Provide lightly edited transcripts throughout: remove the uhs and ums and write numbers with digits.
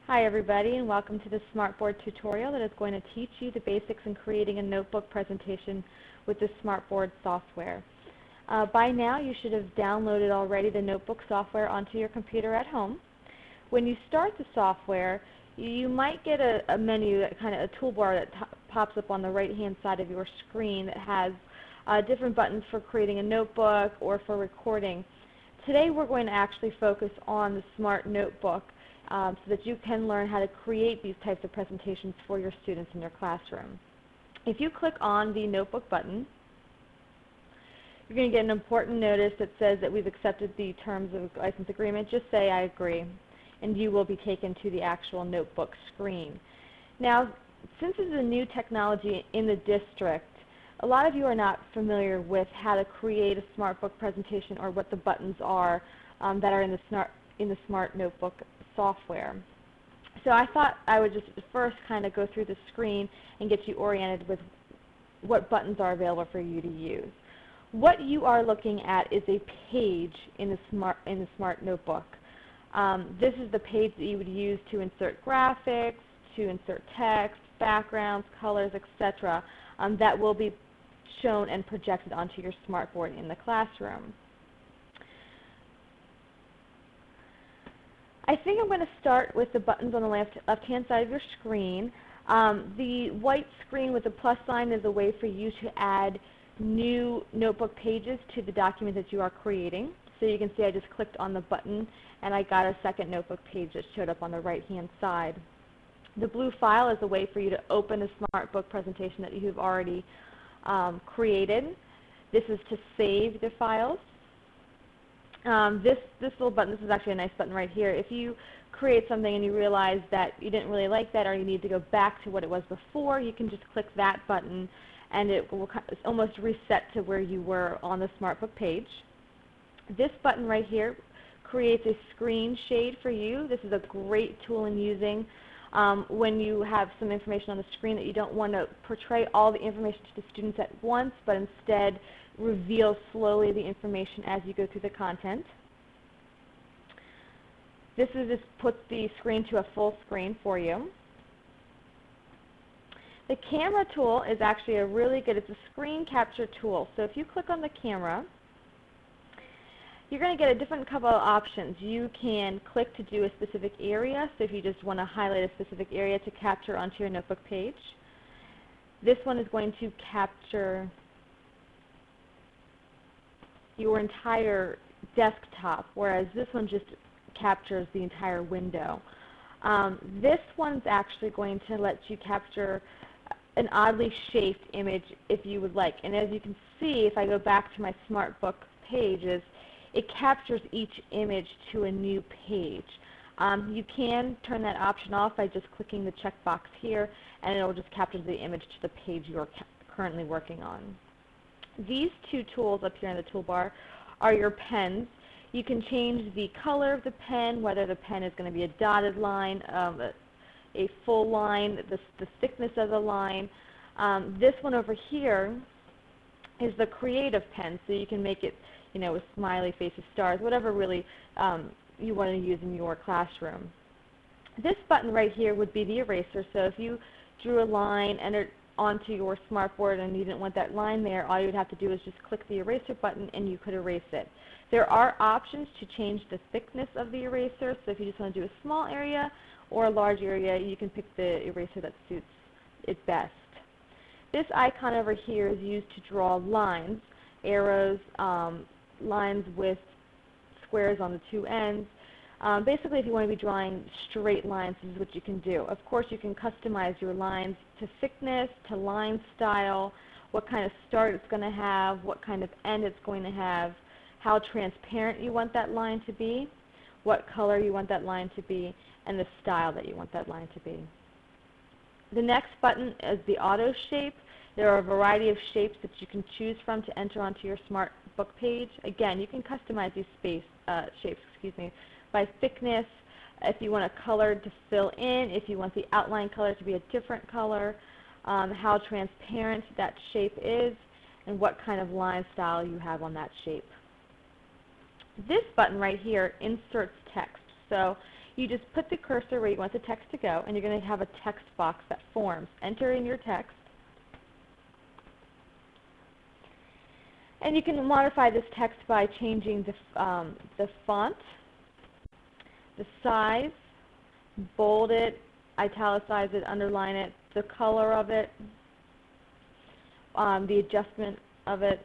Hi everybody, and welcome to the Smartboard tutorial that is going to teach you the basics in creating a notebook presentation with the Smartboard software. By now you should have downloaded already the notebook software onto your computer at home. When you start the software, you might get a menu, a toolbar that pops up on the right hand side of your screen that has different buttons for creating a notebook or for recording. Today we're going to actually focus on the Smart Notebook so that you can learn how to create these types of presentations for your students in your classroom. If you click on the Notebook button, you're going to get an important notice that says that we've accepted the terms of license agreement. Just say I agree, and you will be taken to the actual notebook screen. Now, since this is a new technology in the district, a lot of you are not familiar with how to create a SmartBook presentation or what the buttons are that are in the Smart Notebook software. So I thought I would just first go through the screen and get you oriented with what buttons are available for you to use. What you are looking at is a page in the Smart Notebook. This is the page that you would use to insert graphics, to insert text, backgrounds, colors, etc. That will be shown and projected onto your smartboard in the classroom. I think I'm going to start with the buttons on the left-hand side of your screen. The white screen with the plus sign is a way for you to add new notebook pages to the document that you are creating. So you can see I just clicked on the button and I got a second notebook page that showed up on the right-hand side. The blue file is a way for you to open a SmartBook presentation that you've already created. This is to save the files. This little button, this is actually a nice button right here. If you create something and you realize that you didn't really like that or you need to go back to what it was before, you can just click that button and it will almost reset to where you were on the SmartBook page. This button right here creates a screen shade for you. This is a great tool in using when you have some information on the screen that you don't want to portray all the information to the students at once, but instead reveal slowly the information as you go through the content. This just puts the screen to a full screen for you. The camera tool is actually it's a screen capture tool. So if you click on the camera, you're going to get a different couple of options. You can click to do a specific area, so if you just want to highlight a specific area to capture onto your notebook page. This one is going to capture your entire desktop, whereas this one just captures the entire window. This one's actually going to let you capture an oddly shaped image if you would like. And as you can see, if I go back to my SmartBook pages, it captures each image to a new page. You can turn that option off by just clicking the checkbox here, and it will just capture the image to the page you're currently working on. These two tools up here in the toolbar are your pens. You can change the color of the pen, whether the pen is going to be a dotted line, a full line, the thickness of the line. This one over here is the creative pen, so you can make it with smiley faces, stars, whatever really you want to use in your classroom. This button right here would be the eraser, so if you drew a line, entered onto your smartboard and you didn't want that line there, all you would have to do is just click the eraser button and you could erase it. There are options to change the thickness of the eraser, so if you just want to do a small area or a large area, you can pick the eraser that suits it best. This icon over here is used to draw lines, arrows, lines with squares on the two ends. Basically, if you want to be drawing straight lines, this is what you can do. Of course, you can customize your lines to thickness, to line style, what kind of start it's going to have, what kind of end it's going to have, how transparent you want that line to be, what color you want that line to be, and the style that you want that line to be. The next button is the auto shape. There are a variety of shapes that you can choose from to enter onto your SmartBook page. Again, you can customize these shapes by thickness, if you want a color to fill in, if you want the outline color to be a different color, how transparent that shape is, and what kind of line style you have on that shape. This button right here inserts text. So You just put the cursor where you want the text to go, and you're going to have a text box that forms. Enter in your text. And you can modify this text by changing the font, the size, bold it, italicize it, underline it, the color of it, the adjustment of it.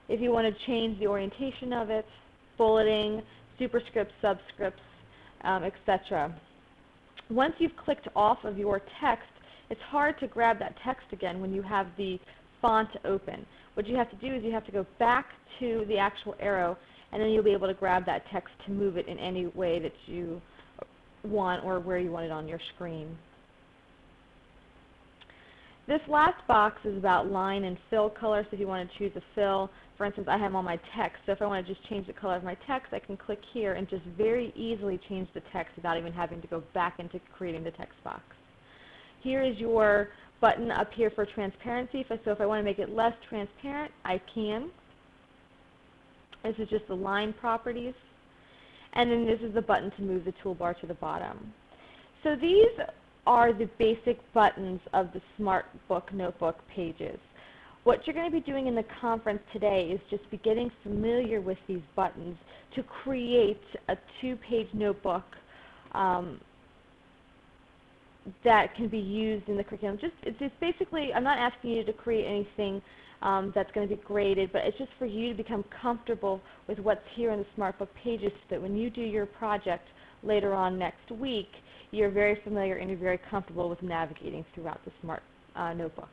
If you want to change the orientation of it, bulleting, superscripts, subscripts, etc. Once you've clicked off of your text, it's hard to grab that text again when you have the font open. What you have to do is you have to go back to the actual arrow, and then you'll be able to grab that text to move it in any way that you want or where you want it on your screen. This last box is about line and fill color, so if you want to choose a fill, for instance, I have on my text, so if I want to just change the color of my text, I can click here and just very easily change the text without even having to go back into creating the text box. Here is your button up here for transparency, so if I want to make it less transparent, I can. This is just the line properties. And then this is the button to move the toolbar to the bottom. So these are the basic buttons of the SmartBook Notebook pages. What you're going to be doing in the conference today is just be getting familiar with these buttons to create a 2-page notebook that can be used in the curriculum. It's basically, I'm not asking you to create anything that's going to be graded, but it's just for you to become comfortable with what's here in the SmartBook pages so that when you do your project later on next week, you're very familiar and you're very comfortable with navigating throughout the Smart Notebook.